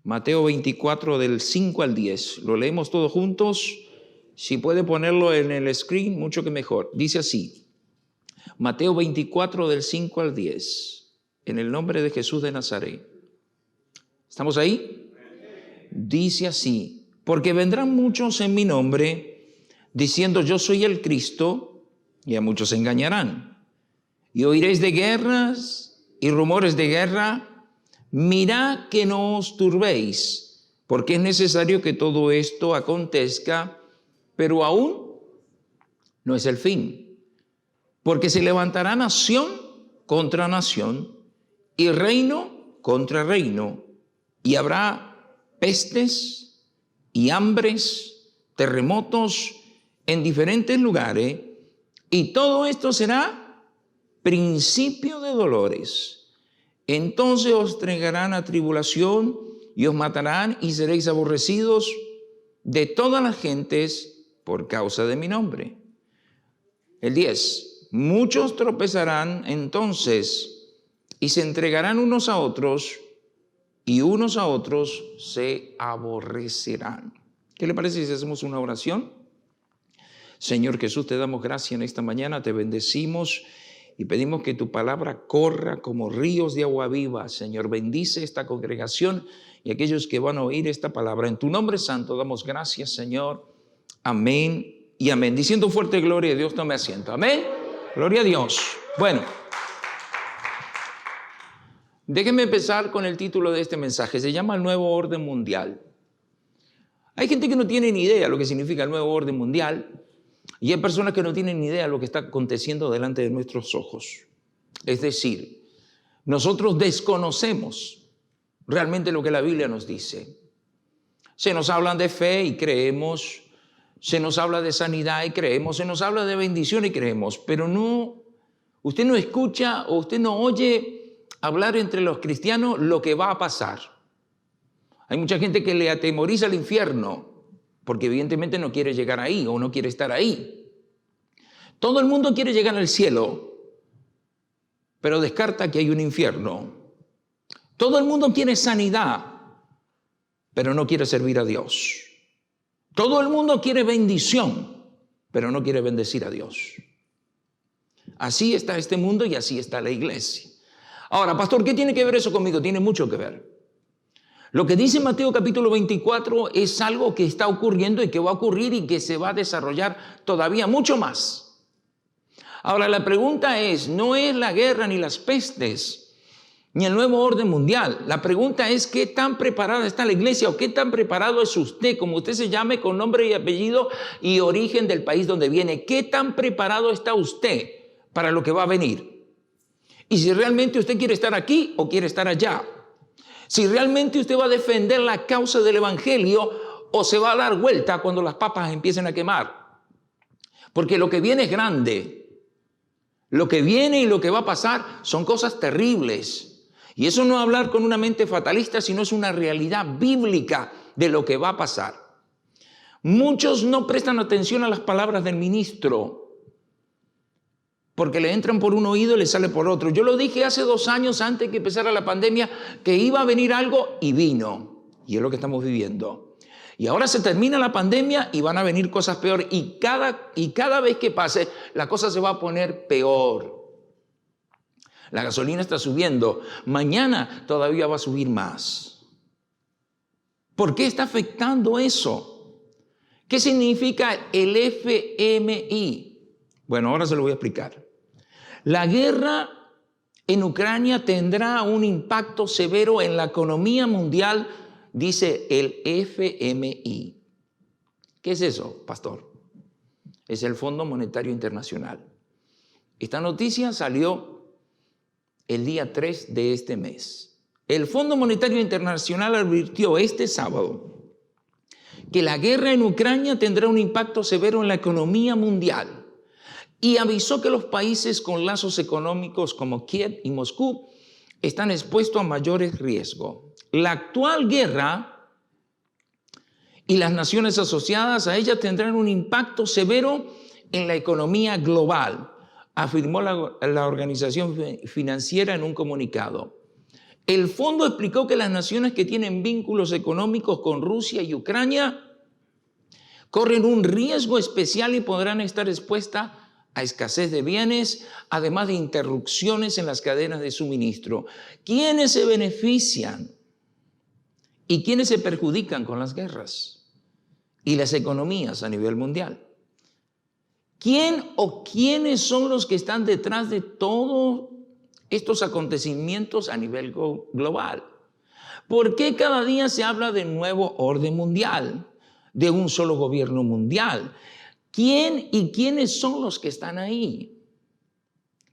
Mateo 24 del 5 al 10. Lo leemos todos juntos. Si puede ponerlo en el screen, mucho que mejor. Dice así, Mateo 24 del 5 al 10, en el nombre de Jesús de Nazaret. ¿Estamos ahí? Dice así, porque vendrán muchos en mi nombre, diciendo yo soy el Cristo, y a muchos se engañarán. Y oiréis de guerras y rumores de guerra. Mirad que no os turbéis, porque es necesario que todo esto acontezca, pero aún no es el fin. Porque se levantará nación contra nación y reino contra reino, y habrá pestes y hambres, terremotos en diferentes lugares, y todo esto será principio de dolores. Entonces os entregarán a tribulación y os matarán y seréis aborrecidos de todas las gentes por causa de mi nombre. El 10. Muchos tropezarán entonces y se entregarán unos a otros y unos a otros se aborrecerán. ¿Qué le parece si hacemos una oración? Señor Jesús, te damos gracias en esta mañana, te bendecimos y pedimos que tu palabra corra como ríos de agua viva. Señor, bendice esta congregación y aquellos que van a oír esta palabra. En tu nombre santo damos gracias, Señor. Amén y amén. Diciendo fuerte gloria a Dios, tome asiento. Amén. Gloria a Dios. Bueno, déjenme empezar con el título de este mensaje. Se llama El Nuevo Orden Mundial. Hay gente que no tiene ni idea lo que significa el Nuevo Orden Mundial. Y hay personas que no tienen ni idea de lo que está aconteciendo delante de nuestros ojos. Es decir, nosotros desconocemos realmente lo que la Biblia nos dice. Se nos habla de fe y creemos, se nos habla de sanidad y creemos, se nos habla de bendición y creemos, pero no, usted no escucha o usted no oye hablar entre los cristianos lo que va a pasar. Hay mucha gente que le atemoriza al infierno, porque evidentemente no quiere llegar ahí o no quiere estar ahí. Todo el mundo quiere llegar al cielo, pero descarta que hay un infierno. Todo el mundo quiere sanidad, pero no quiere servir a Dios. Todo el mundo quiere bendición, pero no quiere bendecir a Dios. Así está este mundo y así está la iglesia. Ahora, pastor, ¿qué tiene que ver eso conmigo? Tiene mucho que ver. Lo que dice Mateo capítulo 24 es algo que está ocurriendo y que va a ocurrir y que se va a desarrollar todavía mucho más. Ahora, la pregunta es, no es la guerra ni las pestes, ni el nuevo orden mundial. La pregunta es, ¿qué tan preparada está la iglesia o qué tan preparado es usted, como usted se llame, con nombre y apellido y origen del país donde viene? ¿Qué tan preparado está usted para lo que va a venir? Y si realmente usted quiere estar aquí o quiere estar allá. Si realmente usted va a defender la causa del evangelio o se va a dar vuelta cuando las papas empiecen a quemar. Porque lo que viene es grande. Lo que viene y lo que va a pasar son cosas terribles. Y eso no es hablar con una mente fatalista, sino es una realidad bíblica de lo que va a pasar. Muchos no prestan atención a las palabras del ministro, porque le entran por un oído y le sale por otro. Yo lo dije hace 2 años antes que empezara la pandemia, que iba a venir algo y vino. Y es lo que estamos viviendo. Y ahora se termina la pandemia y van a venir cosas peores. Y cada vez que pase, la cosa se va a poner peor. La gasolina está subiendo. Mañana todavía va a subir más. ¿Por qué está afectando eso? ¿Qué significa el FMI? Bueno, ahora se lo voy a explicar. La guerra en Ucrania tendrá un impacto severo en la economía mundial, dice el FMI. ¿Qué es eso, pastor? Es el Fondo Monetario Internacional. Esta noticia salió el día 3 de este mes. El Fondo Monetario Internacional advirtió este sábado que la guerra en Ucrania tendrá un impacto severo en la economía mundial. Y avisó que los países con lazos económicos como Kiev y Moscú están expuestos a mayores riesgos. La actual guerra y las naciones asociadas a ella tendrán un impacto severo en la economía global, afirmó la organización financiera en un comunicado. El fondo explicó que las naciones que tienen vínculos económicos con Rusia y Ucrania corren un riesgo especial y podrán estar expuestas a escasez de bienes, además de interrupciones en las cadenas de suministro. ¿Quiénes se benefician y quiénes se perjudican con las guerras y las economías a nivel mundial? ¿Quién o quiénes son los que están detrás de todos estos acontecimientos a nivel global? ¿Por qué cada día se habla de nuevo orden mundial, de un solo gobierno mundial? ¿Quién y quiénes son los que están ahí?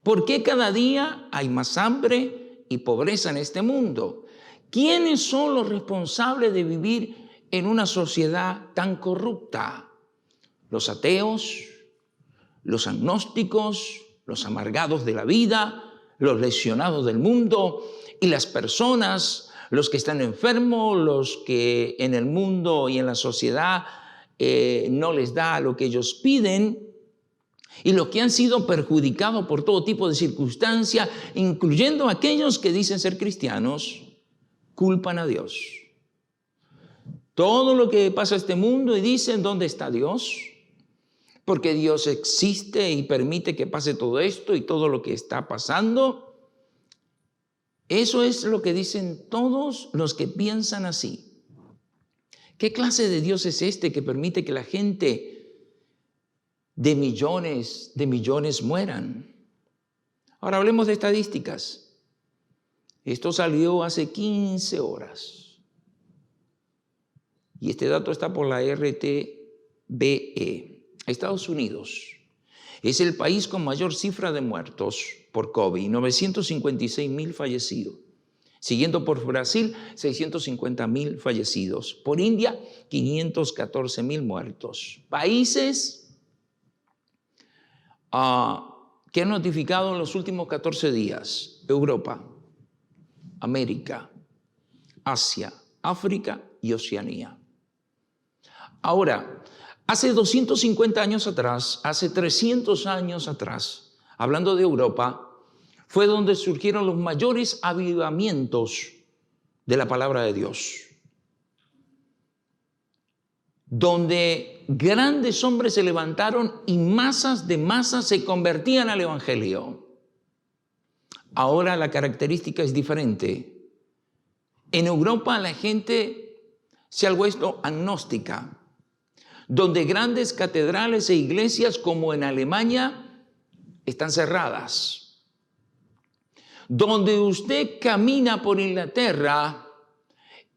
¿Por qué cada día hay más hambre y pobreza en este mundo? ¿Quiénes son los responsables de vivir en una sociedad tan corrupta? ¿Los ateos? ¿Los agnósticos? ¿Los amargados de la vida? ¿Los lesionados del mundo? ¿Y las personas? ¿Los que están enfermos? ¿Los que en el mundo y en la sociedad no les da lo que ellos piden? Y los que han sido perjudicados por todo tipo de circunstancias, incluyendo aquellos que dicen ser cristianos, culpan a Dios. Todo lo que pasa en este mundo y dicen, ¿dónde está Dios? Porque Dios existe y permite que pase todo esto y todo lo que está pasando. Eso es lo que dicen todos los que piensan así. ¿Qué clase de Dios es este que permite que la gente de millones mueran? Ahora hablemos de estadísticas. Esto salió hace 15 horas. Y este dato está por la RTBE. Estados Unidos es el país con mayor cifra de muertos por COVID, 956,000 fallecidos. Siguiendo por Brasil, 650,000 fallecidos. Por India, 514,000 muertos. Países que han notificado en los últimos 14 días: Europa, América, Asia, África y Oceanía. Ahora, hace 250 años atrás, hace 300 años atrás, hablando de Europa, fue donde surgieron los mayores avivamientos de la palabra de Dios, donde grandes hombres se levantaron y masas de masas se convertían al evangelio. Ahora la característica es diferente. En Europa la gente se ha vuelto agnóstica, donde grandes catedrales e iglesias como en Alemania están cerradas. Donde usted camina por Inglaterra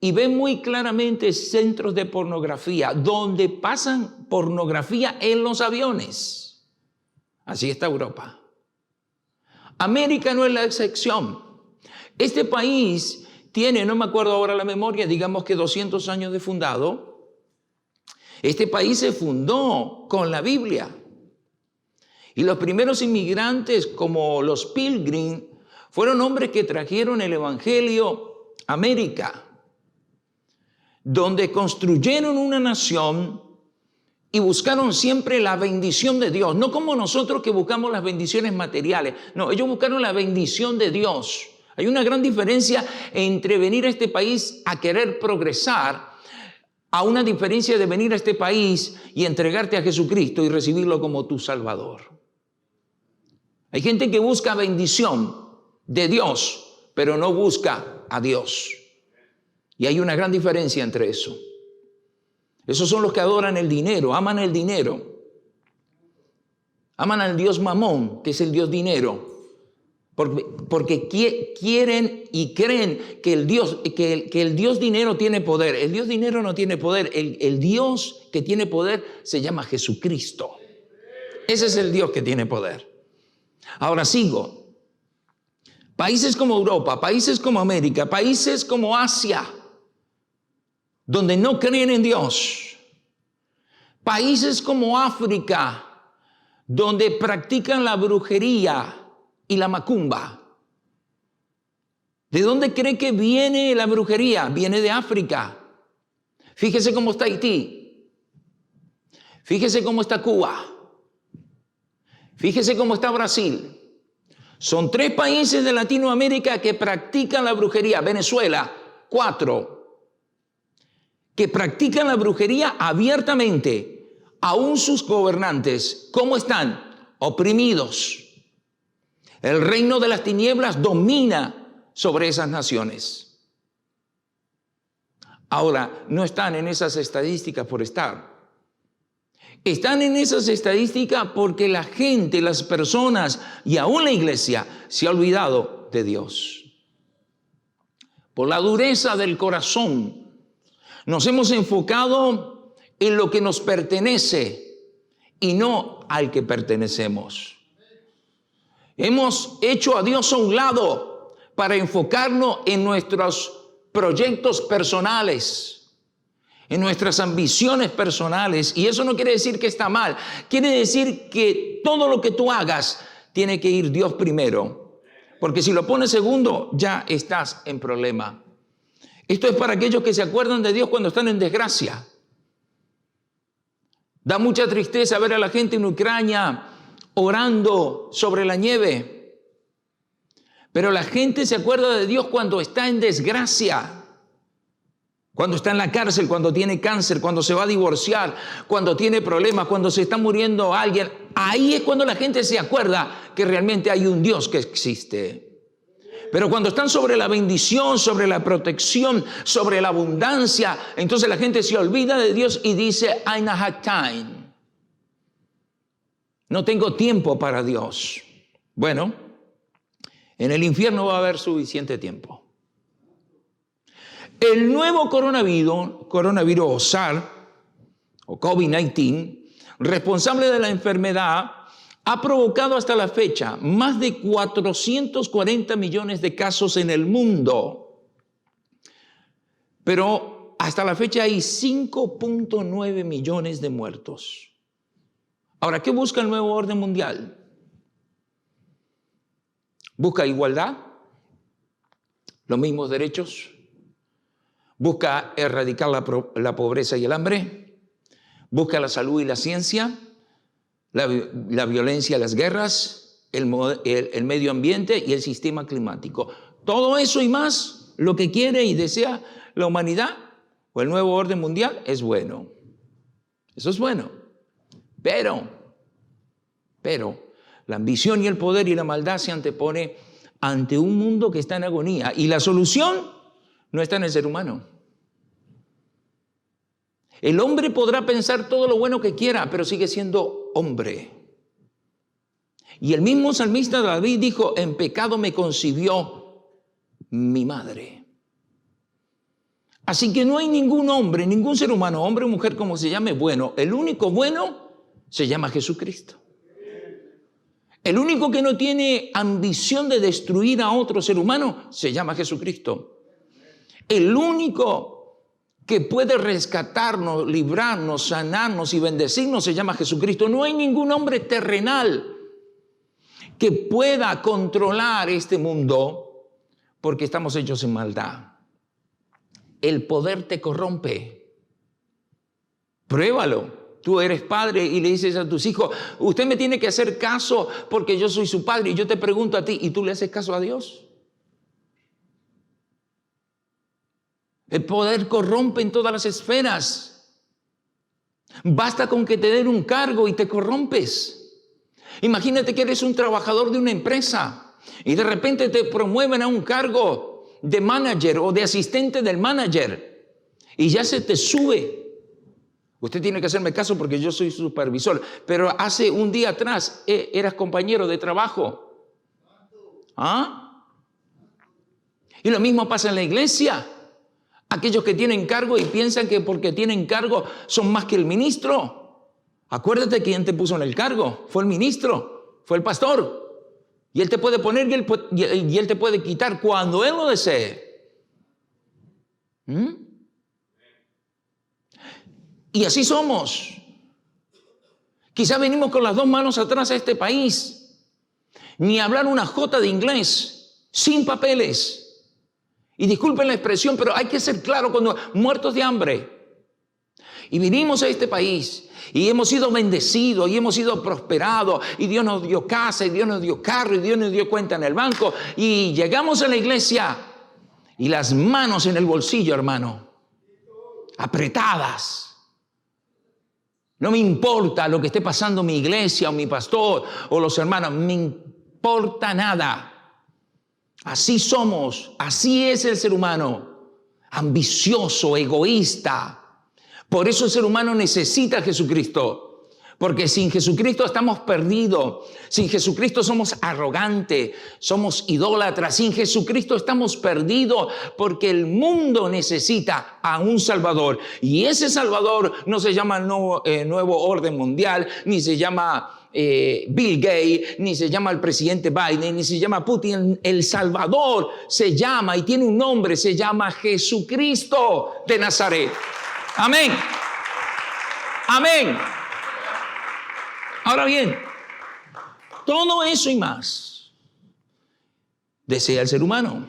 y ve muy claramente centros de pornografía, donde pasan pornografía en los aviones. Así está Europa. América no es la excepción. Este país tiene, no me acuerdo ahora la memoria, digamos que 200 años de fundado. Este país se fundó con la Biblia. Y los primeros inmigrantes, como los Pilgrim, fueron hombres que trajeron el evangelio a América, donde construyeron una nación y buscaron siempre la bendición de Dios. No como nosotros que buscamos las bendiciones materiales. No, ellos buscaron la bendición de Dios. Hay una gran diferencia entre venir a este país a querer progresar, a una diferencia de venir a este país y entregarte a Jesucristo y recibirlo como tu Salvador. Hay gente que busca bendición de Dios, pero no busca a Dios. Y hay una gran diferencia entre eso. Esos son los que adoran el dinero, aman el dinero. Aman al Dios Mamón, que es el Dios dinero. Porque quieren y creen que el Dios dinero tiene poder. El Dios dinero no tiene poder. El Dios que tiene poder se llama Jesucristo. Ese es el Dios que tiene poder. Ahora sigo. Países como Europa, países como América, países como Asia, donde no creen en Dios. Países como África, donde practican la brujería y la macumba. ¿De dónde cree que viene la brujería? Viene de África. Fíjese cómo está Haití. Fíjese cómo está Cuba. Fíjese cómo está Brasil. Son 3 países de Latinoamérica que practican la brujería. Venezuela, 4. Que practican la brujería abiertamente. Aún sus gobernantes, ¿cómo están? Oprimidos. El reino de las tinieblas domina sobre esas naciones. Ahora, no están en esas estadísticas por estar. Están en esas estadísticas porque la gente, las personas y aún la iglesia se ha olvidado de Dios. Por la dureza del corazón, nos hemos enfocado en lo que nos pertenece y no al que pertenecemos. Hemos hecho a Dios a un lado para enfocarnos en nuestros proyectos personales, en nuestras ambiciones personales. Y eso no quiere decir que está mal. Quiere decir que todo lo que tú hagas tiene que ir Dios primero. Porque si lo pones segundo, ya estás en problema. Esto es para aquellos que se acuerdan de Dios cuando están en desgracia. Da mucha tristeza ver a la gente en Ucrania orando sobre la nieve. Pero la gente se acuerda de Dios cuando está en desgracia, cuando está en la cárcel, cuando tiene cáncer, cuando se va a divorciar, cuando tiene problemas, cuando se está muriendo alguien. Ahí es cuando la gente se acuerda que realmente hay un Dios que existe. Pero cuando están sobre la bendición, sobre la protección, sobre la abundancia, entonces la gente se olvida de Dios y dice, I don't have time. No tengo tiempo para Dios. Bueno, en el infierno va a haber suficiente tiempo. El nuevo coronavirus o SARS, o COVID-19, responsable de la enfermedad, ha provocado hasta la fecha más de 440 millones de casos en el mundo. Pero hasta la fecha hay 5.9 millones de muertos. Ahora, ¿qué busca el nuevo orden mundial? Busca igualdad, los mismos derechos, busca erradicar la pobreza y el hambre, busca la salud y la ciencia, la violencia y las guerras, el medio ambiente y el sistema climático. Todo eso y más, lo que quiere y desea la humanidad o el nuevo orden mundial es bueno. Eso es bueno. Pero la ambición y el poder y la maldad se antepone ante un mundo que está en agonía. Y la solución no está en el ser humano. El hombre podrá pensar todo lo bueno que quiera, pero sigue siendo hombre. Y el mismo salmista David dijo, en pecado me concibió mi madre. Así que no hay ningún hombre, ningún ser humano, hombre o mujer, como se llame, bueno. El único bueno se llama Jesucristo. El único que no tiene ambición de destruir a otro ser humano se llama Jesucristo. El único que puede rescatarnos, librarnos, sanarnos y bendecirnos se llama Jesucristo. No hay ningún hombre terrenal que pueda controlar este mundo porque estamos hechos en maldad. El poder te corrompe. Pruébalo. Tú eres padre y le dices a tus hijos, usted me tiene que hacer caso porque yo soy su padre. Y yo te pregunto a ti, ¿y tú le haces caso a Dios? El poder corrompe en todas las esferas. Basta con que te den un cargo y te corrompes. Imagínate que eres un trabajador de una empresa y de repente te promueven a un cargo de manager o de asistente del manager y ya se te sube. Usted tiene que hacerme caso porque yo soy supervisor. Pero hace un día atrás eras compañero de trabajo. ¿Ah? Y lo mismo pasa en la iglesia. Aquellos que tienen cargo y piensan que porque tienen cargo son más que el ministro. Acuérdate quién te puso en el cargo. Fue el ministro, fue el pastor. Y él te puede poner y él te puede quitar cuando él lo desee. Y así somos. Quizá venimos con las 2 manos atrás a este país. Ni hablar una jota de inglés, sin papeles. Y disculpen la expresión, pero hay que ser claro cuando muertos de hambre. Y vinimos a este país y hemos sido bendecidos y hemos sido prosperados y Dios nos dio casa y Dios nos dio carro y Dios nos dio cuenta en el banco y llegamos a la iglesia y las manos en el bolsillo, hermano, apretadas. No me importa lo que esté pasando mi iglesia o mi pastor o los hermanos, me importa nada. Así somos, así es el ser humano, ambicioso, egoísta. Por eso el ser humano necesita a Jesucristo, porque sin Jesucristo estamos perdidos, sin Jesucristo somos arrogantes, somos idólatras, sin Jesucristo estamos perdidos, porque el mundo necesita a un Salvador, y ese Salvador no se llama nuevo orden mundial, ni se llama Bill Gates, ni se llama el presidente Biden, ni se llama Putin. El Salvador se llama y tiene un nombre, se llama Jesucristo de Nazaret. Amén. Amén. Ahora bien, todo eso y más desea el ser humano.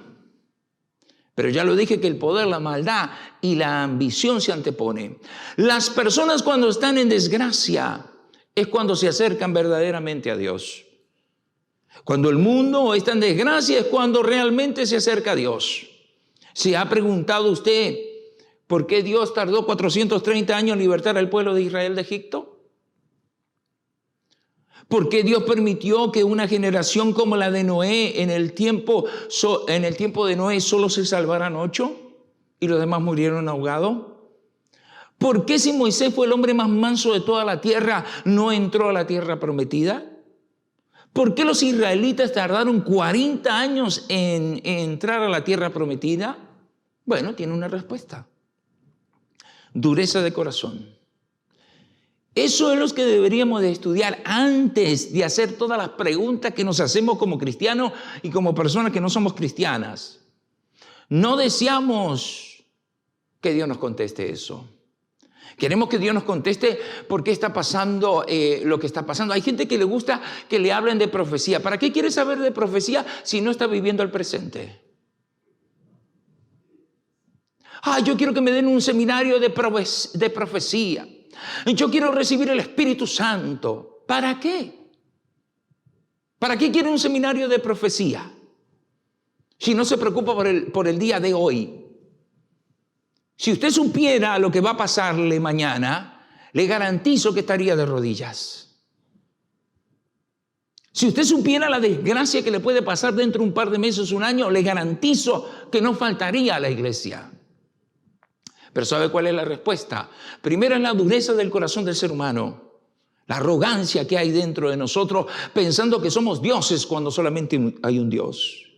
Pero ya lo dije que el poder, la maldad y la ambición se anteponen. Las personas cuando están en desgracia es cuando se acercan verdaderamente a Dios. Cuando el mundo está en desgracia es cuando realmente se acerca a Dios. ¿Se ha preguntado usted por qué Dios tardó 430 años en libertar al pueblo de Israel de Egipto? ¿Por qué Dios permitió que una generación como la de Noé en el tiempo de Noé solo se salvaran 8 y los demás murieron ahogados? ¿Por qué si Moisés fue el hombre más manso de toda la tierra no entró a la tierra prometida? ¿Por qué los israelitas tardaron 40 años en entrar a la tierra prometida? Bueno, tiene una respuesta. Dureza de corazón. Eso es lo que deberíamos de estudiar antes de hacer todas las preguntas que nos hacemos como cristianos y como personas que no somos cristianas. No deseamos que Dios nos conteste eso. Queremos que Dios nos conteste por qué está pasando lo que está pasando. Hay gente que le gusta que le hablen de profecía. ¿Para qué quiere saber de profecía si no está viviendo el presente? Yo quiero que me den un seminario de profecía. Yo quiero recibir el Espíritu Santo. ¿Para qué? ¿Para qué quiere un seminario de profecía? Si no se preocupa por el día de hoy. Si usted supiera lo que va a pasarle mañana, le garantizo que estaría de rodillas. Si usted supiera la desgracia que le puede pasar dentro de un par de meses, un año, le garantizo que no faltaría a la iglesia. Pero ¿sabe cuál es la respuesta? Primero es la dureza del corazón del ser humano. La arrogancia que hay dentro de nosotros, pensando que somos dioses cuando solamente hay un Dios.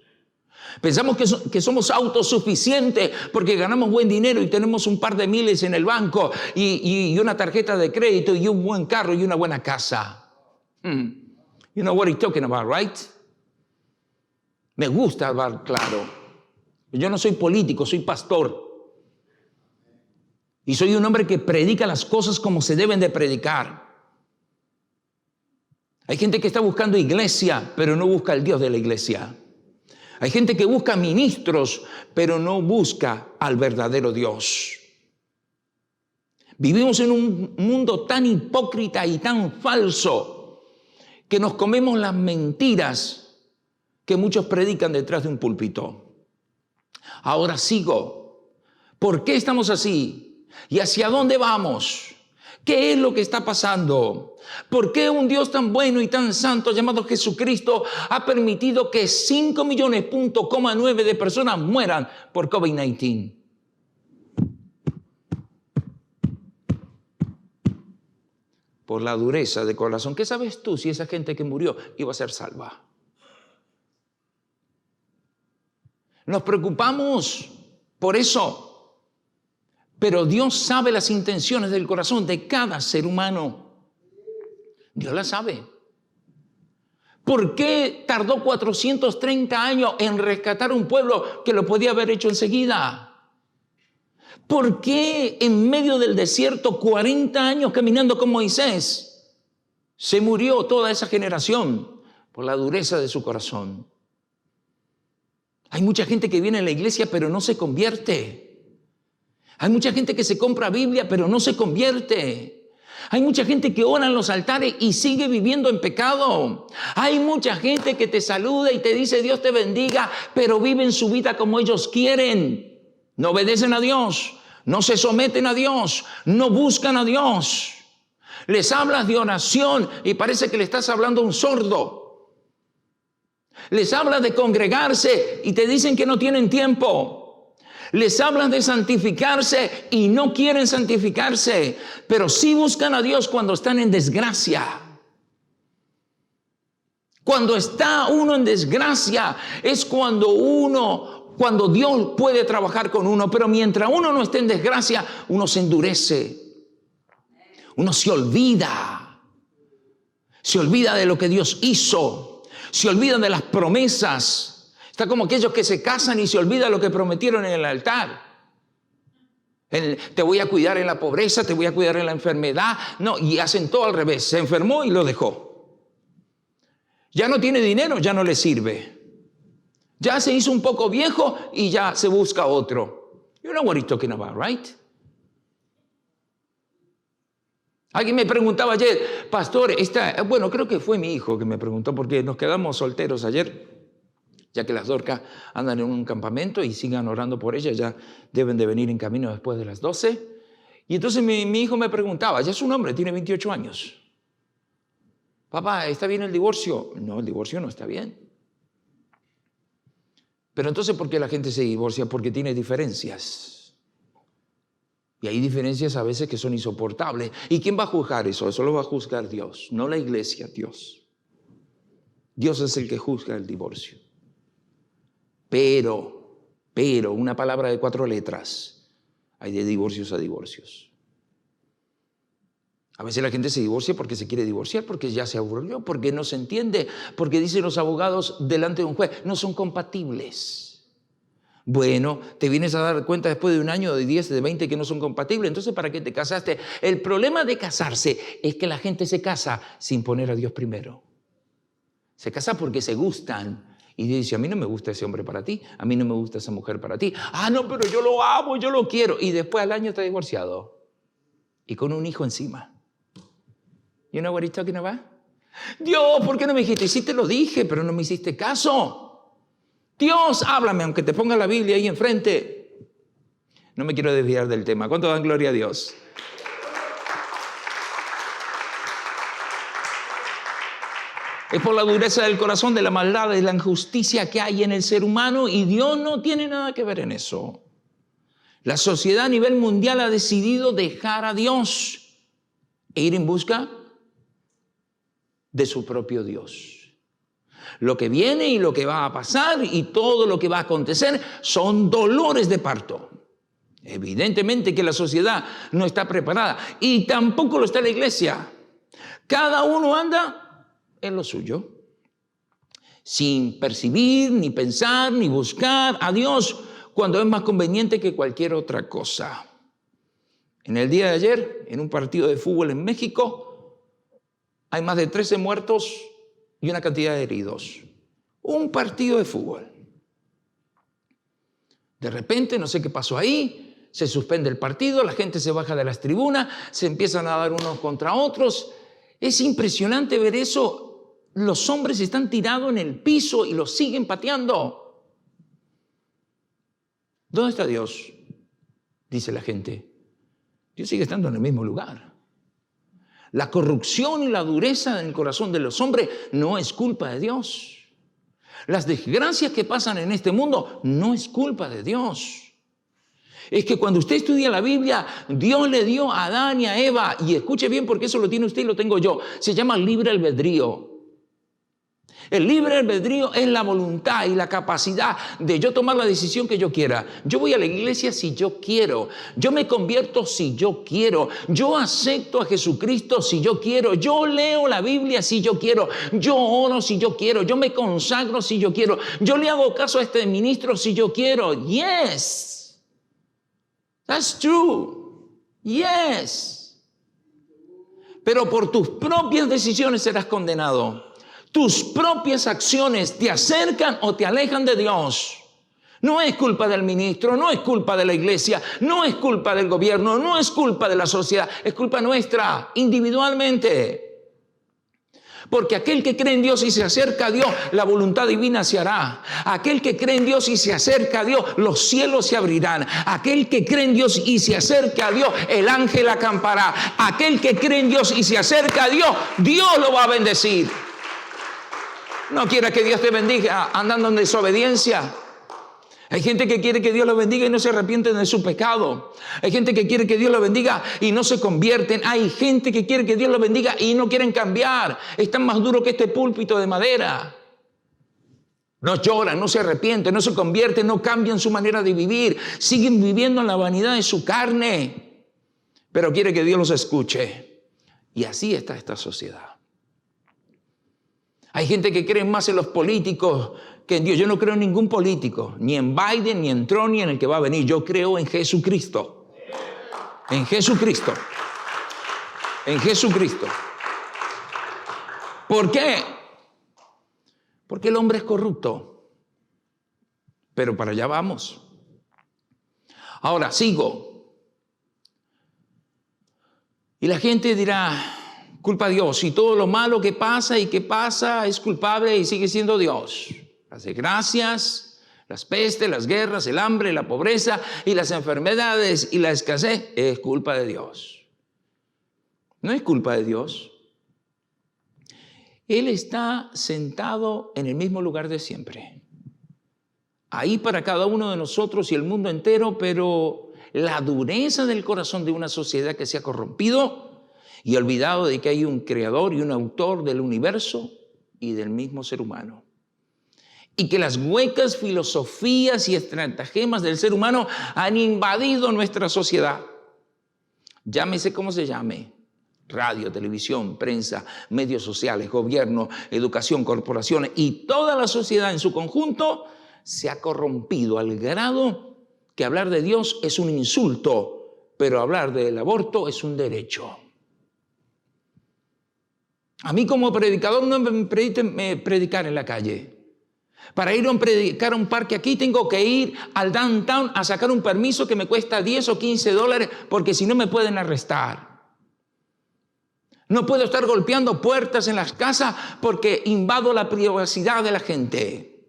Pensamos que somos autosuficientes porque ganamos buen dinero y tenemos un par de miles en el banco y una tarjeta de crédito y un buen carro y una buena casa. You know what I'm talking about, right? Me gusta hablar claro. Yo no soy político, soy pastor. Y soy un hombre que predica las cosas como se deben de predicar. Hay gente que está buscando iglesia, pero no busca al Dios de la iglesia. Hay gente que busca ministros, pero no busca al verdadero Dios. Vivimos en un mundo tan hipócrita y tan falso que nos comemos las mentiras que muchos predican detrás de un púlpito. Ahora sigo. ¿Por qué estamos así? ¿Y hacia dónde vamos? ¿Qué es lo que está pasando? ¿Por qué un Dios tan bueno y tan santo llamado Jesucristo ha permitido que 5 millones, de personas mueran por COVID-19? Por la dureza de corazón. ¿Qué sabes tú si esa gente que murió iba a ser salva? Nos preocupamos por eso. Pero Dios sabe las intenciones del corazón de cada ser humano. Dios las sabe. ¿Por qué tardó 430 años en rescatar un pueblo que lo podía haber hecho enseguida? ¿Por qué en medio del desierto 40 años caminando con Moisés se murió toda esa generación? Por la dureza de su corazón. Hay mucha gente que viene a la iglesia pero no se convierte. Hay mucha gente que se compra Biblia pero no se convierte. Hay mucha gente que ora en los altares y sigue viviendo en pecado. Hay mucha gente que te saluda y te dice Dios te bendiga, pero viven su vida como ellos quieren. No obedecen a Dios, no se someten a Dios, no buscan a Dios. Les hablas de oración y parece que le estás hablando a un sordo. Les hablas de congregarse y te dicen que no tienen tiempo. Les hablan de santificarse y no quieren santificarse, pero sí buscan a Dios cuando están en desgracia. Cuando está uno en desgracia es cuando Dios puede trabajar con uno, pero mientras uno no esté en desgracia, uno se endurece. Uno se olvida de lo que Dios hizo, se olvida de las promesas. Está como aquellos que se casan y se olvidan lo que prometieron en el altar. Te voy a cuidar en la pobreza, te voy a cuidar en la enfermedad. No, y hacen todo al revés. Se enfermó y lo dejó. Ya no tiene dinero, ya no le sirve. Ya se hizo un poco viejo y ya se busca otro. You know what he's talking about, right? Alguien me preguntaba ayer, pastor, bueno, creo que fue mi hijo que me preguntó porque nos quedamos solteros ayer. Ya que las Dorcas andan en un campamento y sigan orando por ellas, ya deben de venir en camino después de las 12. Y entonces mi hijo me preguntaba, ya es un hombre, tiene 28 años. Papá, ¿está bien el divorcio? No, el divorcio no está bien. Pero entonces, ¿por qué la gente se divorcia? Porque tiene diferencias. Y hay diferencias a veces que son insoportables. ¿Y quién va a juzgar eso? Eso lo va a juzgar Dios, no la iglesia, Dios. Dios es el que juzga el divorcio. Pero, una palabra de 4 letras, hay de divorcios a divorcios. A veces la gente se divorcia porque se quiere divorciar, porque ya se aburrió, porque no se entiende, porque dicen los abogados delante de un juez, no son compatibles. Bueno, te vienes a dar cuenta después de un año, de 10, de 20 que no son compatibles, entonces ¿para qué te casaste? El problema de casarse es que la gente se casa sin poner a Dios primero. Se casa porque se gustan. Y dice, a mí no me gusta ese hombre para ti, a mí no me gusta esa mujer para ti. Ah, no, pero yo lo amo, yo lo quiero. Y después al año está divorciado. Y con un hijo encima. You know what he's talking about? Dios, ¿por qué no me dijiste? Sí te lo dije, pero no me hiciste caso. Dios, háblame, aunque te ponga la Biblia ahí enfrente. No me quiero desviar del tema. ¿Cuánto dan gloria a Dios? Es por la dureza del corazón, de la maldad, de la injusticia que hay en el ser humano y Dios no tiene nada que ver en eso. La sociedad a nivel mundial ha decidido dejar a Dios e ir en busca de su propio Dios. Lo que viene y lo que va a pasar y todo lo que va a acontecer son dolores de parto. Evidentemente que la sociedad no está preparada y tampoco lo está la iglesia. Cada uno anda en lo suyo, sin percibir, ni pensar, ni buscar a Dios cuando es más conveniente que cualquier otra cosa. En el día de ayer, en un partido de fútbol en México, hay más de 13 muertos y una cantidad de heridos. Un partido de fútbol. De repente, no sé qué pasó ahí, se suspende el partido, la gente se baja de las tribunas, se empiezan a dar unos contra otros. Es impresionante ver eso. Los hombres están tirados en el piso y los siguen pateando. ¿Dónde está Dios? Dice la gente. Dios sigue estando en el mismo lugar. La corrupción y la dureza en el corazón de los hombres no es culpa de Dios. Las desgracias que pasan en este mundo no es culpa de Dios. Es que cuando usted estudia la Biblia, Dios le dio a Adán y a Eva, y escuche bien porque eso lo tiene usted y lo tengo yo, se llama libre albedrío. El libre albedrío es la voluntad y la capacidad de yo tomar la decisión que yo quiera. Yo voy a la iglesia si yo quiero. Yo me convierto si yo quiero. Yo acepto a Jesucristo si yo quiero. Yo leo la Biblia si yo quiero. Yo oro si yo quiero. Yo me consagro si yo quiero. Yo le hago caso a este ministro si yo quiero. Yes. That's true. Yes. Pero por tus propias decisiones serás condenado. Tus propias acciones te acercan o te alejan de Dios. No es culpa del ministro, no es culpa de la iglesia, no es culpa del gobierno, no es culpa de la sociedad, es culpa nuestra, individualmente. Porque aquel que cree en Dios y se acerca a Dios, la voluntad divina se hará. Aquel que cree en Dios y se acerca a Dios, los cielos se abrirán. Aquel que cree en Dios y se acerca a Dios, el ángel acampará. Aquel que cree en Dios y se acerca a Dios, Dios lo va a bendecir. No quiera que Dios te bendiga andando en desobediencia. Hay gente que quiere que Dios lo bendiga y no se arrepienten de su pecado. Hay gente que quiere que Dios lo bendiga y no se convierten. Hay gente que quiere que Dios lo bendiga y no quieren cambiar. Están más duros que este púlpito de madera. No lloran, no se arrepienten, no se convierten, no cambian su manera de vivir. Siguen viviendo en la vanidad de su carne. Pero quiere que Dios los escuche. Y así está esta sociedad. Hay gente que cree más en los políticos que en Dios. Yo no creo en ningún político, ni en Biden, ni en Trump, ni en el que va a venir. Yo creo en Jesucristo. En Jesucristo. En Jesucristo. ¿Por qué? Porque el hombre es corrupto. Pero para allá vamos. Ahora, sigo. Y la gente dirá, culpa a Dios. Y todo lo malo que pasa y que pasa es culpable y sigue siendo Dios. Las desgracias, las pestes, las guerras, el hambre, la pobreza y las enfermedades y la escasez es culpa de Dios. No es culpa de Dios. Él está sentado en el mismo lugar de siempre. Ahí para cada uno de nosotros y el mundo entero, pero la dureza del corazón de una sociedad que se ha corrompido y olvidado de que hay un creador y un autor del universo y del mismo ser humano. Y que las huecas filosofías y estratagemas del ser humano han invadido nuestra sociedad. Llámese como se llame. Radio, televisión, prensa, medios sociales, gobierno, educación, corporaciones y toda la sociedad en su conjunto se ha corrompido al grado que hablar de Dios es un insulto, pero hablar del aborto es un derecho. A mí como predicador no me permiten predicar en la calle. Para ir a predicar a un parque aquí tengo que ir al downtown a sacar un permiso que me cuesta $10 o $15 porque si no me pueden arrestar. No puedo estar golpeando puertas en las casas porque invado la privacidad de la gente.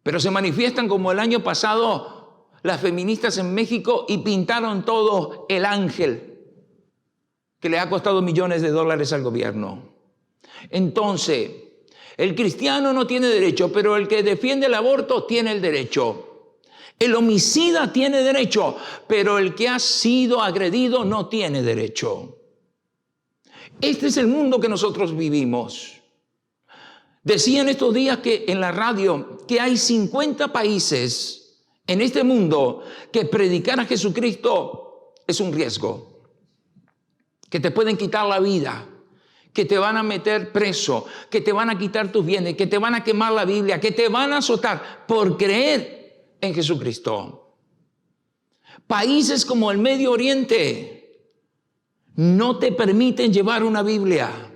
Pero se manifiestan como el año pasado las feministas en México y pintaron todo el ángel que le ha costado millones de dólares al gobierno. Entonces, el cristiano no tiene derecho, pero el que defiende el aborto tiene el derecho. El homicida tiene derecho, pero el que ha sido agredido no tiene derecho. Este es el mundo que nosotros vivimos. Decían estos días que en la radio que hay 50 países en este mundo que predicar a Jesucristo es un riesgo. Que te pueden quitar la vida, que te van a meter preso, que te van a quitar tus bienes, que te van a quemar la Biblia, que te van a azotar por creer en Jesucristo. Países como el Medio Oriente no te permiten llevar una Biblia.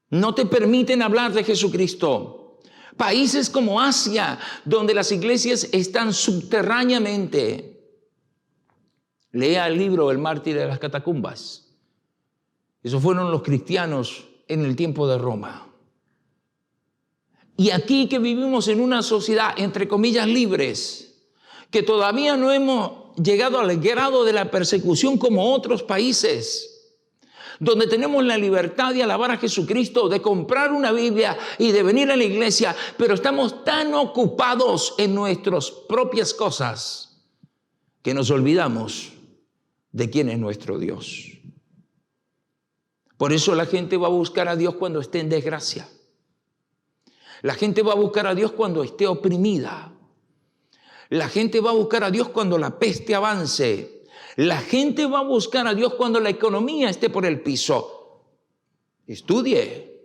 No te permiten hablar de Jesucristo. Países como Asia, donde las iglesias están subterráneamente. Lea el libro El mártir de las catacumbas. Esos fueron los cristianos en el tiempo de Roma. Y aquí que vivimos en una sociedad, entre comillas, libres, que todavía no hemos llegado al grado de la persecución como otros países, donde tenemos la libertad de alabar a Jesucristo, de comprar una Biblia y de venir a la iglesia, pero estamos tan ocupados en nuestras propias cosas que nos olvidamos de quién es nuestro Dios. Por eso la gente va a buscar a Dios cuando esté en desgracia. La gente va a buscar a Dios cuando esté oprimida. La gente va a buscar a Dios cuando la peste avance. La gente va a buscar a Dios cuando la economía esté por el piso. Estudie.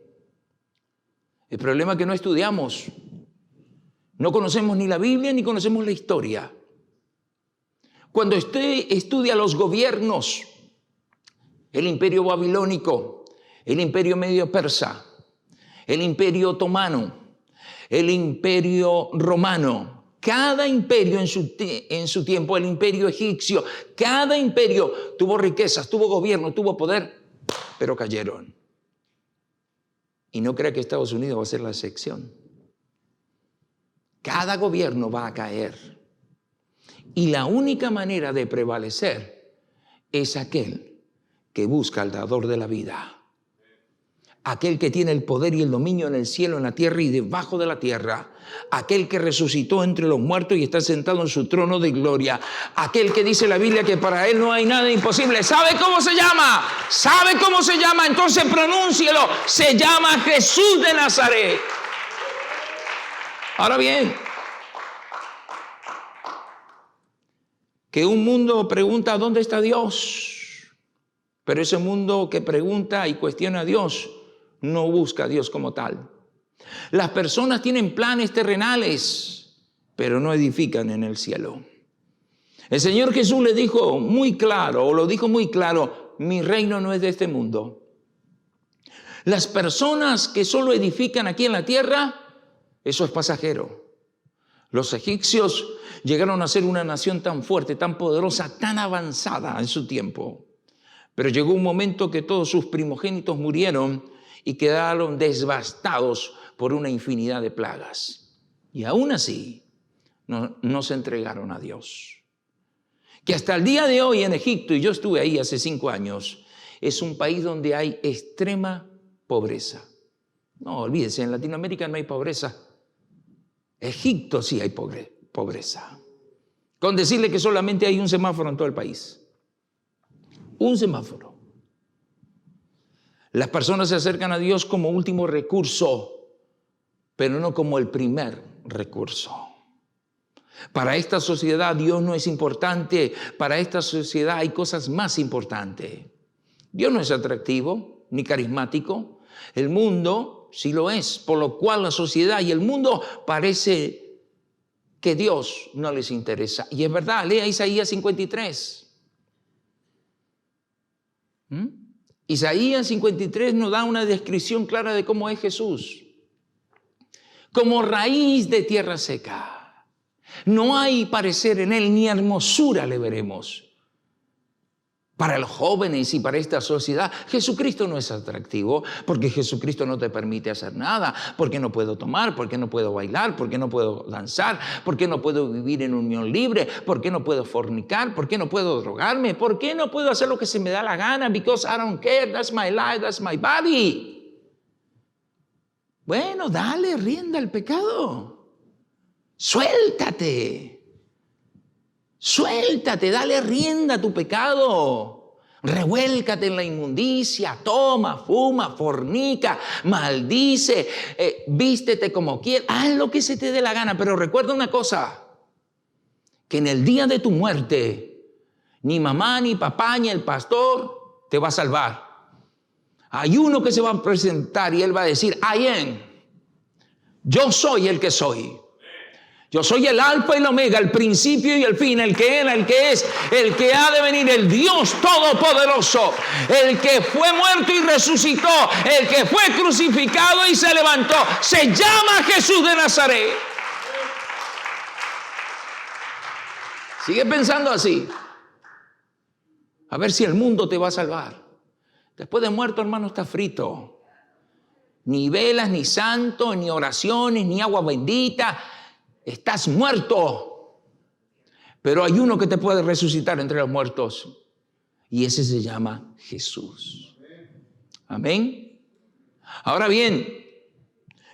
El problema es que no estudiamos. No conocemos ni la Biblia ni conocemos la historia. Cuando usted estudia los gobiernos, el imperio babilónico, el imperio medio persa, el imperio otomano, el imperio romano, cada imperio en su tiempo, el imperio egipcio, cada imperio tuvo riquezas, tuvo gobierno, tuvo poder, pero cayeron. Y no crea que Estados Unidos va a ser la excepción. Cada gobierno va a caer. Y la única manera de prevalecer es aquel que busca al dador de la vida. Aquel que tiene el poder y el dominio en el cielo, en la tierra y debajo de la tierra. Aquel que resucitó entre los muertos y está sentado en su trono de gloria. Aquel que dice la Biblia que para él no hay nada imposible. ¿Sabe cómo se llama? ¿Sabe cómo se llama? Entonces pronúncielo. Se llama Jesús de Nazaret. Ahora bien, que un mundo pregunta ¿dónde está Dios? Pero ese mundo que pregunta y cuestiona a Dios no busca a Dios como tal. Las personas tienen planes terrenales, pero no edifican en el cielo. El Señor Jesús le dijo muy claro, o lo dijo muy claro, mi reino no es de este mundo. Las personas que solo edifican aquí en la tierra, eso es pasajero. Los egipcios llegaron a ser una nación tan fuerte, tan poderosa, tan avanzada en su tiempo. Pero llegó un momento que todos sus primogénitos murieron y quedaron devastados por una infinidad de plagas. Y aún así, no se entregaron a Dios. Que hasta el día de hoy en Egipto, y yo estuve ahí hace 5 años, es un país donde hay extrema pobreza. No, olvídense, en Latinoamérica no hay pobreza. Egipto sí hay pobreza. Con decirle que solamente hay un semáforo en todo el país. Un semáforo. Las personas se acercan a Dios como último recurso, pero no como el primer recurso. Para esta sociedad Dios no es importante. Para esta sociedad hay cosas más importantes. Dios no es atractivo ni carismático. El mundo sí lo es, por lo cual la sociedad y el mundo parece que Dios no les interesa. Y es verdad, lea Isaías 53. Isaías 53 nos da una descripción clara de cómo es Jesús. Como raíz de tierra seca. No hay parecer en él, ni hermosura le veremos. Para los jóvenes y para esta sociedad, Jesucristo no es atractivo, porque Jesucristo no te permite hacer nada, porque no puedo tomar, porque no puedo bailar, porque no puedo danzar, porque no puedo vivir en unión libre, porque no puedo fornicar, porque no puedo drogarme, porque no puedo hacer lo que se me da la gana, because I don't care, that's my life, that's my body. Bueno, dale rienda al pecado. Suéltate. Suéltate, dale rienda a tu pecado. Revuélcate en la inmundicia, toma, fuma, fornica, maldice, vístete como quieras, haz lo que se te dé la gana. Pero recuerda una cosa, que en el día de tu muerte, ni mamá, ni papá, ni el pastor te va a salvar. Hay uno que se va a presentar y él va a decir, I am, yo soy el que soy. Yo soy el alfa y el omega, el principio y el fin, el que era, el que es, el que ha de venir, el Dios todopoderoso, el que fue muerto y resucitó, el que fue crucificado y se levantó. Se llama Jesús de Nazaret. Sigue pensando así. A ver si el mundo te va a salvar. Después de muerto, hermano, está frito. Ni velas, ni santo, ni oraciones, ni agua bendita. Estás muerto, pero hay uno que te puede resucitar entre los muertos y ese se llama Jesús. Amén. Ahora bien,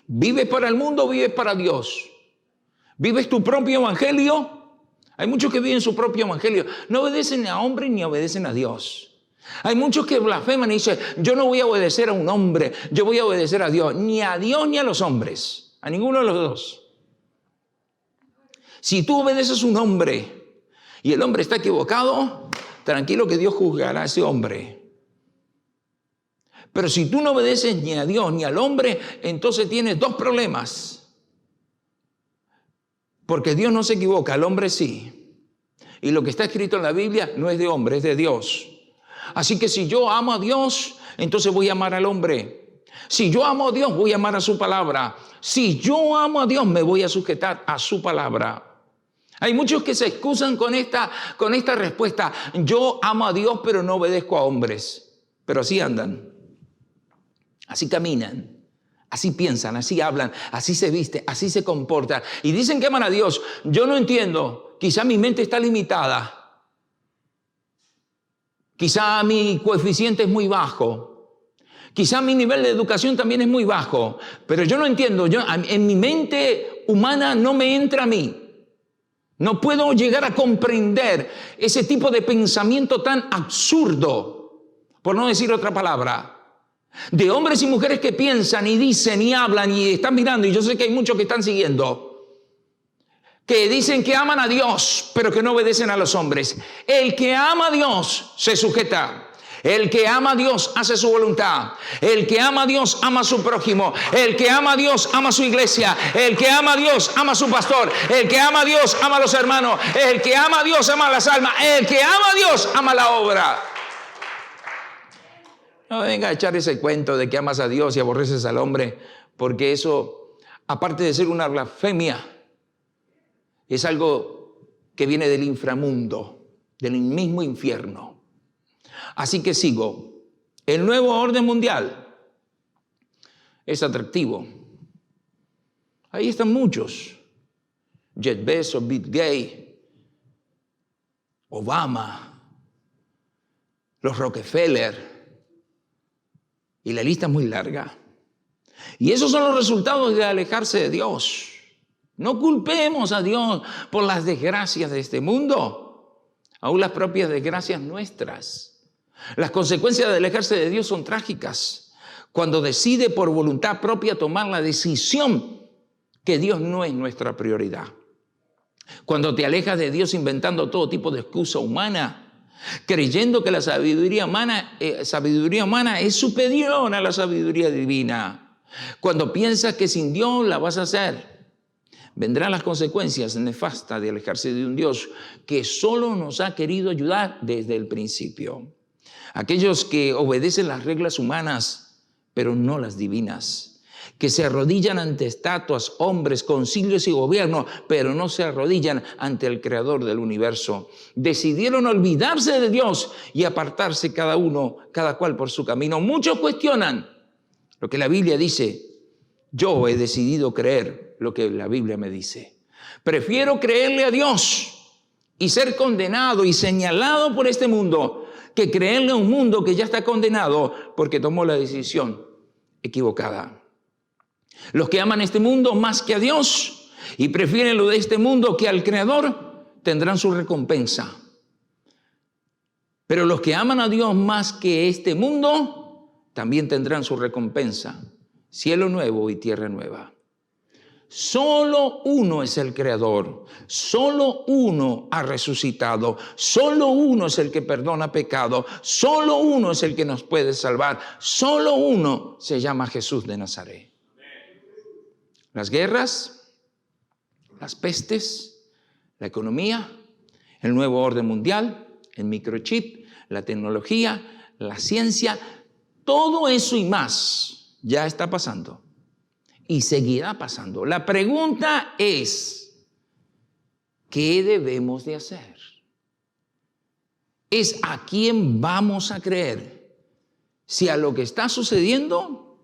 ¿vives para el mundo o vives para Dios? ¿Vives tu propio evangelio? Hay muchos que viven su propio evangelio. No obedecen a hombre ni obedecen a Dios. Hay muchos que blasfeman y dicen, yo no voy a obedecer a un hombre, yo voy a obedecer a Dios. Ni a Dios ni a los hombres, a ninguno de los dos. Si tú obedeces a un hombre y el hombre está equivocado, tranquilo que Dios juzgará a ese hombre. Pero si tú no obedeces ni a Dios ni al hombre, entonces tienes 2 problemas. Porque Dios no se equivoca, el hombre sí. Y lo que está escrito en la Biblia no es de hombre, es de Dios. Así que si yo amo a Dios, entonces voy a amar al hombre. Si yo amo a Dios, voy a amar a su palabra. Si yo amo a Dios, me voy a sujetar a su palabra. Hay muchos que se excusan con esta respuesta. Yo amo a Dios, pero no obedezco a hombres. Pero así andan, así caminan, así piensan, así hablan, así se visten, así se comportan. Y dicen que aman a Dios. Yo no entiendo. Quizá mi mente está limitada. Quizá mi coeficiente es muy bajo. Quizá mi nivel de educación también es muy bajo. Pero yo no entiendo. En mi mente humana no me entra a mí. No puedo llegar a comprender ese tipo de pensamiento tan absurdo, por no decir otra palabra, de hombres y mujeres que piensan y dicen y hablan y están mirando, y yo sé que hay muchos que están siguiendo, que dicen que aman a Dios, pero que no obedecen a los hombres. El que ama a Dios se sujeta. El que ama a Dios hace su voluntad. El que ama a Dios ama a su prójimo. El que ama a Dios ama a su iglesia. El que ama a Dios ama a su pastor. El que ama a Dios ama a los hermanos. El que ama a Dios ama a las almas. El que ama a Dios ama la obra. No venga a echar ese cuento de que amas a Dios y aborreces al hombre, porque eso, aparte de ser una blasfemia, es algo que viene del inframundo, del mismo infierno. Así que sigo. El nuevo orden mundial es atractivo. Ahí están muchos. Jeff Bezos, Bill Gates, Obama, los Rockefeller. Y la lista es muy larga. Y esos son los resultados de alejarse de Dios. No culpemos a Dios por las desgracias de este mundo, aún las propias desgracias nuestras. Las consecuencias de alejarse de Dios son trágicas. Cuando decide por voluntad propia tomar la decisión que Dios no es nuestra prioridad. Cuando te alejas de Dios inventando todo tipo de excusa humana, creyendo que la sabiduría humana es superior a la sabiduría divina. Cuando piensas que sin Dios la vas a hacer, vendrán las consecuencias nefastas de alejarse de un Dios que solo nos ha querido ayudar desde el principio. Aquellos que obedecen las reglas humanas, pero no las divinas. Que se arrodillan ante estatuas, hombres, concilios y gobiernos, pero no se arrodillan ante el Creador del universo. Decidieron olvidarse de Dios y apartarse cada cual por su camino. Muchos cuestionan lo que la Biblia dice. Yo he decidido creer lo que la Biblia me dice. Prefiero creerle a Dios y ser condenado y señalado por este mundo que creerle a un mundo que ya está condenado porque tomó la decisión equivocada. Los que aman este mundo más que a Dios y prefieren lo de este mundo que al Creador tendrán su recompensa. Pero los que aman a Dios más que este mundo también tendrán su recompensa. Cielo nuevo y tierra nueva. Solo uno es el Creador, solo uno ha resucitado, solo uno es el que perdona pecado, solo uno es el que nos puede salvar, solo uno se llama Jesús de Nazaret. Las guerras, las pestes, la economía, el nuevo orden mundial, el microchip, la tecnología, la ciencia, todo eso y más ya está pasando. Y seguirá pasando. La pregunta es, ¿qué debemos de hacer? Es a quién vamos a creer. Si a lo que está sucediendo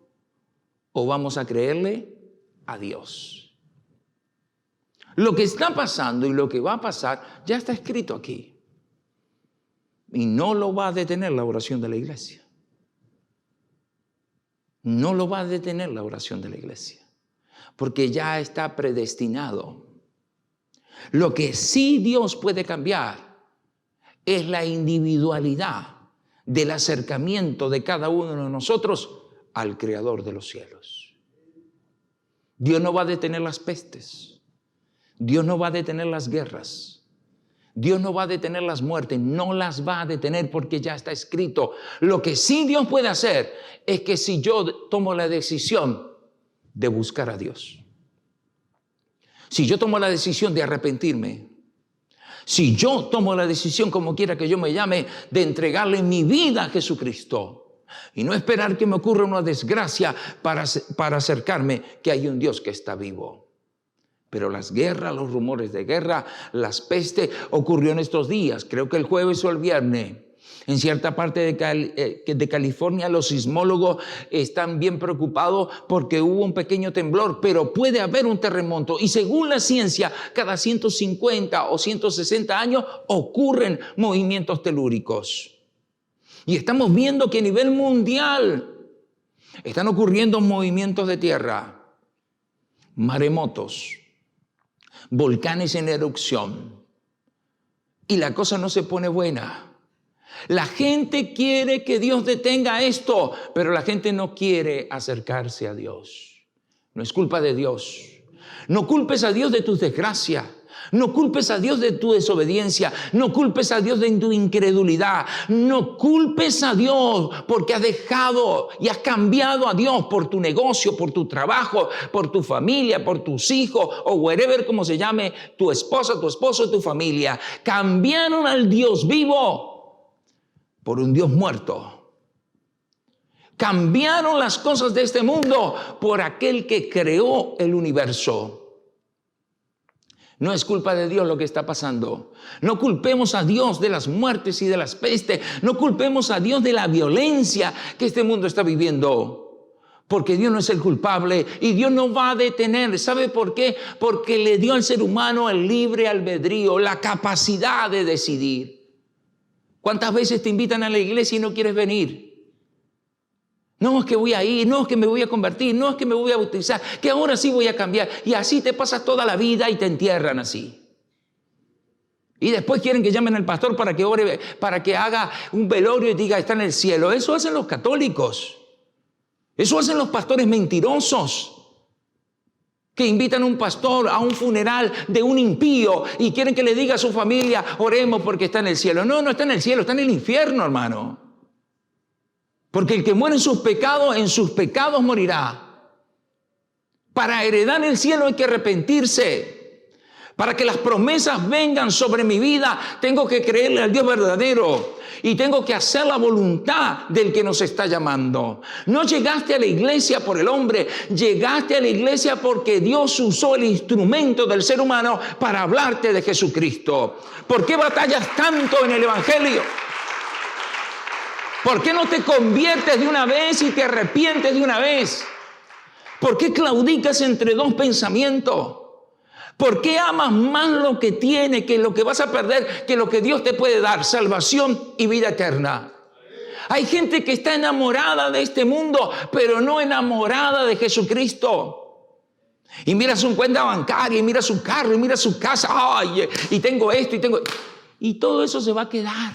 o vamos a creerle a Dios. Lo que está pasando y lo que va a pasar ya está escrito aquí. Y no lo va a detener la oración de la iglesia. No lo va a detener la oración de la iglesia, porque ya está predestinado. Lo que sí Dios puede cambiar es la individualidad del acercamiento de cada uno de nosotros al Creador de los cielos. Dios no va a detener las pestes. Dios no va a detener las guerras. Dios no va a detener las muertes, no las va a detener porque ya está escrito. Lo que sí Dios puede hacer es que si yo tomo la decisión de buscar a Dios, si yo tomo la decisión de arrepentirme, si yo tomo la decisión, como quiera que yo me llame, de entregarle mi vida a Jesucristo, Y no esperar que me ocurra una desgracia para acercarme que hay un Dios que está vivo. Pero las guerras, los rumores de guerra, las pestes, ocurrió en estos días. Creo que el jueves o el viernes. En cierta parte de California los sismólogos están bien preocupados porque hubo un pequeño temblor, pero puede haber un terremoto. Y según la ciencia, cada 150 o 160 años ocurren movimientos telúricos. Y estamos viendo que a nivel mundial están ocurriendo movimientos de tierra, maremotos, volcanes en erupción. Y la cosa no se pone buena. La gente quiere que Dios detenga esto, pero la gente no quiere acercarse a Dios. No es culpa de Dios. No culpes a Dios de tus desgracias. No culpes a Dios de tu desobediencia. No culpes a Dios de tu incredulidad. No culpes a Dios porque has dejado y has cambiado a Dios por tu negocio, por tu trabajo, por tu familia, por tus hijos o whatever como se llame, tu esposa, tu esposo, tu familia. Cambiaron al Dios vivo por un Dios muerto. Cambiaron las cosas de este mundo por aquel que creó el universo. No es culpa de Dios lo que está pasando. No culpemos a Dios de las muertes y de las pestes. No culpemos a Dios de la violencia que este mundo está viviendo. Porque Dios no es el culpable y Dios no va a detener. ¿Sabe por qué? Porque le dio al ser humano el libre albedrío, la capacidad de decidir. ¿Cuántas veces te invitan a la iglesia y no quieres venir? No, es que voy a ir, no, es que me voy a convertir, no, es que me voy a bautizar, que ahora sí voy a cambiar. Y así te pasas toda la vida y te entierran así. Y después quieren que llamen al pastor para que ore, para que haga un velorio y diga, está en el cielo. Eso hacen los católicos. Eso hacen los pastores mentirosos. Que invitan a un pastor a un funeral de un impío y quieren que le diga a su familia, oremos porque está en el cielo. No, no está en el cielo, está en el infierno, hermano. Porque el que muere en sus pecados morirá. Para heredar el cielo hay que arrepentirse. Para que las promesas vengan sobre mi vida, tengo que creerle al Dios verdadero. Y tengo que hacer la voluntad del que nos está llamando. No llegaste a la iglesia por el hombre, llegaste a la iglesia porque Dios usó el instrumento del ser humano para hablarte de Jesucristo. ¿Por qué batallas tanto en el evangelio? ¿Por qué no te conviertes de una vez y te arrepientes de una vez? ¿Por qué claudicas entre dos pensamientos? ¿Por qué amas más lo que tiene que lo que vas a perder, que lo que Dios te puede dar? Salvación y vida eterna. Hay gente que está enamorada de este mundo, pero no enamorada de Jesucristo. Y mira su cuenta bancaria, y mira su carro, y mira su casa. ¡Ay! Y tengo esto, y tengo... Y todo eso se va a quedar.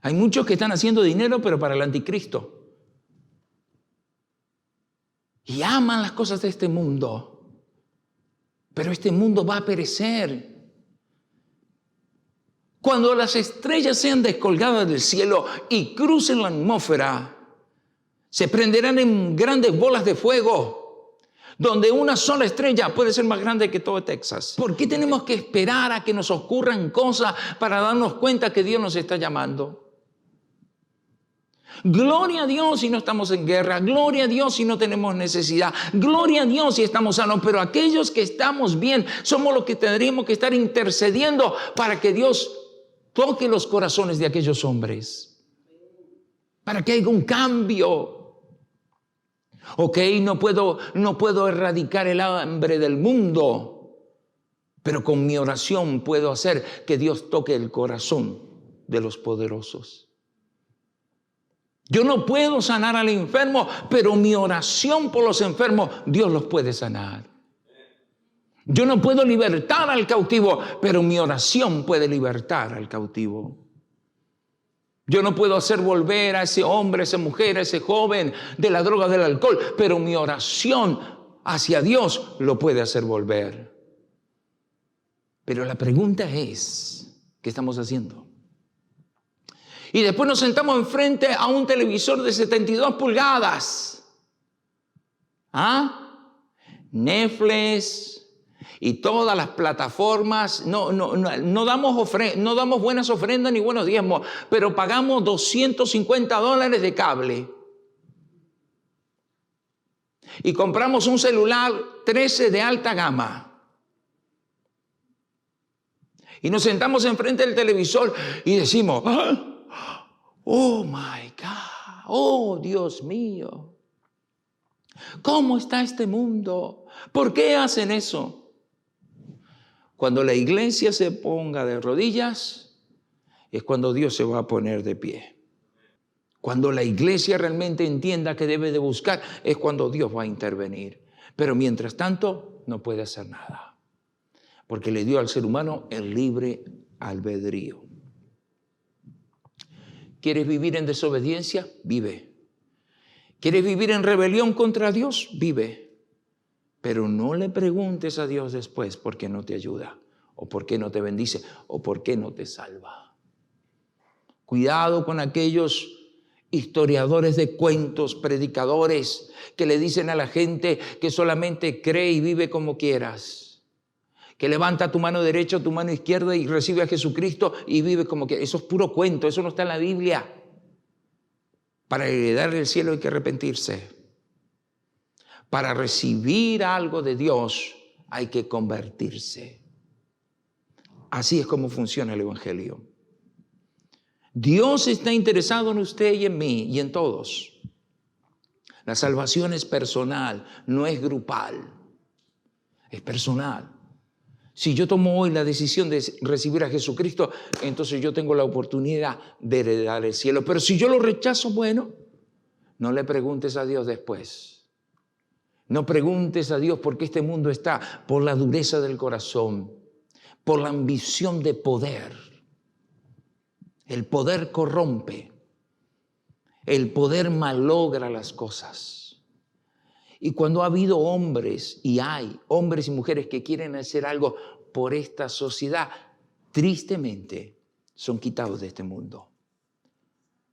Hay muchos que están haciendo dinero, pero para el anticristo. Y aman las cosas de este mundo. Pero este mundo va a perecer. Cuando las estrellas sean descolgadas del cielo y crucen la atmósfera, se prenderán en grandes bolas de fuego, donde una sola estrella puede ser más grande que todo Texas. ¿Por qué tenemos que esperar a que nos ocurran cosas para darnos cuenta que Dios nos está llamando? Gloria a Dios si no estamos en guerra, gloria a Dios si no tenemos necesidad, gloria a Dios si estamos sanos, pero aquellos que estamos bien somos los que tendríamos que estar intercediendo para que Dios toque los corazones de aquellos hombres, para que haya un cambio. Ok, no puedo erradicar el hambre del mundo, pero con mi oración puedo hacer que Dios toque el corazón de los poderosos. Yo no puedo sanar al enfermo, pero mi oración por los enfermos, Dios los puede sanar. Yo no puedo libertar al cautivo, pero mi oración puede libertar al cautivo. Yo no puedo hacer volver a ese hombre, a esa mujer, a ese joven de la droga, del alcohol, pero mi oración hacia Dios lo puede hacer volver. Pero la pregunta es, ¿qué estamos haciendo? Y después nos sentamos enfrente a un televisor de 72 pulgadas. ¿Ah? Netflix, Y todas las plataformas, no damos buenas ofrendas ni buenos diezmos, pero pagamos $250 de cable. Y compramos un celular 13 de alta gama. Y nos sentamos enfrente del televisor y decimos, oh my God, oh Dios mío, ¿cómo está este mundo? ¿Por qué hacen eso? Cuando la iglesia se ponga de rodillas, es cuando Dios se va a poner de pie. Cuando la iglesia realmente entienda que debe de buscar, es cuando Dios va a intervenir. Pero mientras tanto, no puede hacer nada. Porque le dio al ser humano el libre albedrío. ¿Quieres vivir en desobediencia? Vive. ¿Quieres vivir en rebelión contra Dios? Vive. Pero no le preguntes a Dios después por qué no te ayuda, o por qué no te bendice, o por qué no te salva. Cuidado con aquellos historiadores de cuentos, predicadores, que le dicen a la gente que solamente cree y vive como quieras. Que levanta tu mano derecha o tu mano izquierda y recibe a Jesucristo y vive como quieras. Eso es puro cuento, eso no está en la Biblia. Para heredar el cielo hay que arrepentirse. Para recibir algo de Dios hay que convertirse. Así es como funciona el Evangelio. Dios está interesado en usted y en mí y en todos. La salvación es personal, no es grupal. Es personal. Si yo tomo hoy la decisión de recibir a Jesucristo, entonces yo tengo la oportunidad de heredar el cielo. Pero si yo lo rechazo, bueno, no le preguntes a Dios después. No preguntes a Dios por qué este mundo está, por la dureza del corazón, por la ambición de poder. El poder corrompe, el poder malogra las cosas. Y cuando ha habido hombres, y hay hombres y mujeres que quieren hacer algo por esta sociedad, tristemente son quitados de este mundo.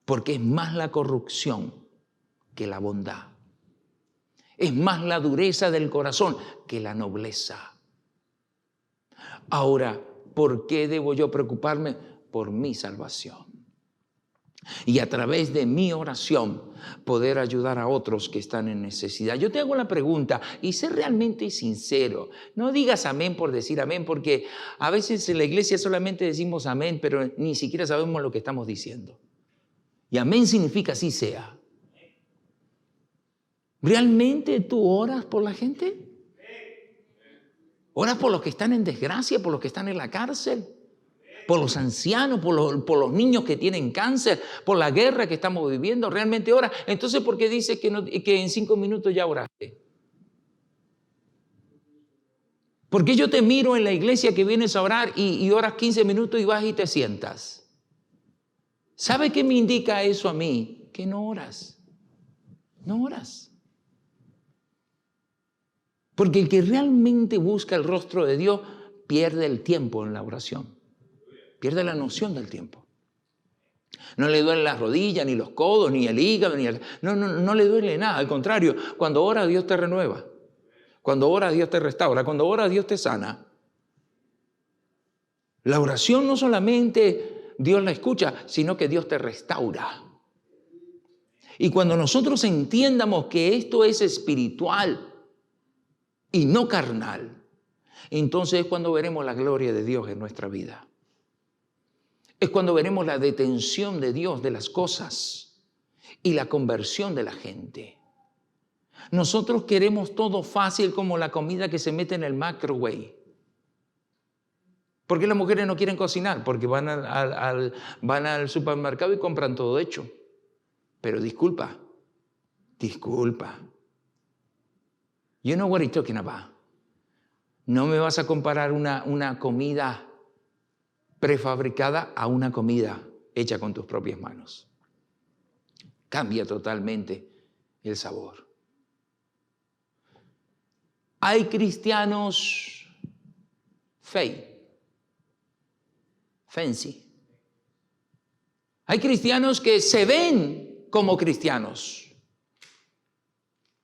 Porque es más la corrupción que la bondad. Es más la dureza del corazón que la nobleza. Ahora, ¿por qué debo yo preocuparme? Por mi salvación. Y a través de mi oración poder ayudar a otros que están en necesidad. Yo te hago la pregunta y sé realmente sincero. No digas amén por decir amén, porque a veces en la iglesia solamente decimos amén, pero ni siquiera sabemos lo que estamos diciendo. Y amén significa así sea. ¿Realmente tú oras por la gente? ¿Oras por los que están en desgracia, por los que están en la cárcel? ¿Por los ancianos, por los niños que tienen cáncer, por la guerra que estamos viviendo? ¿Realmente oras? Entonces, ¿por qué dices que en 5 minutos ya oraste? ¿Por qué yo te miro en la iglesia que vienes a orar y oras 15 minutos y vas y te sientas? ¿Sabe qué me indica eso a mí? Que no oras. No oras. Porque el que realmente busca el rostro de Dios pierde el tiempo en la oración. Pierde la noción del tiempo. No le duelen las rodillas, ni los codos, ni el hígado, no le duele nada. Al contrario, cuando oras Dios te renueva. Cuando oras Dios te restaura. Cuando oras Dios te sana. La oración no solamente Dios la escucha, sino que Dios te restaura. Y cuando nosotros entiendamos que esto es espiritual y no carnal, entonces es cuando veremos la gloria de Dios en nuestra vida. Es cuando veremos la detención de Dios de las cosas y la conversión de la gente. Nosotros queremos todo fácil como la comida que se mete en el microwave. ¿Por qué las mujeres no quieren cocinar? Porque van al supermercado y compran todo hecho. Pero disculpa. You know what I'm talking about. No me vas a comparar una comida prefabricada a una comida hecha con tus propias manos. Cambia totalmente el sabor. Hay cristianos fancy. Hay cristianos que se ven como cristianos.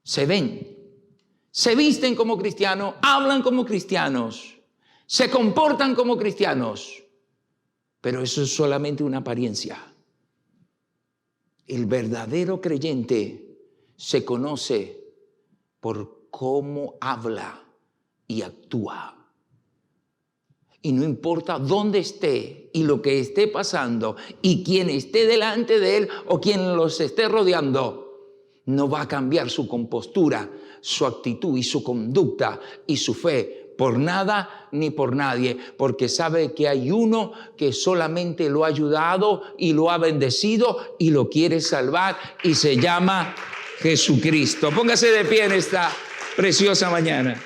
Se se visten como cristianos, hablan como cristianos, se comportan como cristianos, pero eso es solamente una apariencia. El verdadero creyente se conoce por cómo habla y actúa. Y no importa dónde esté y lo que esté pasando y quién esté delante de él o quien los esté rodeando, no va a cambiar su compostura, su actitud y su conducta y su fe por nada ni por nadie, porque sabe que hay uno que solamente lo ha ayudado y lo ha bendecido y lo quiere salvar y se llama Jesucristo. Póngase de pie en esta preciosa mañana.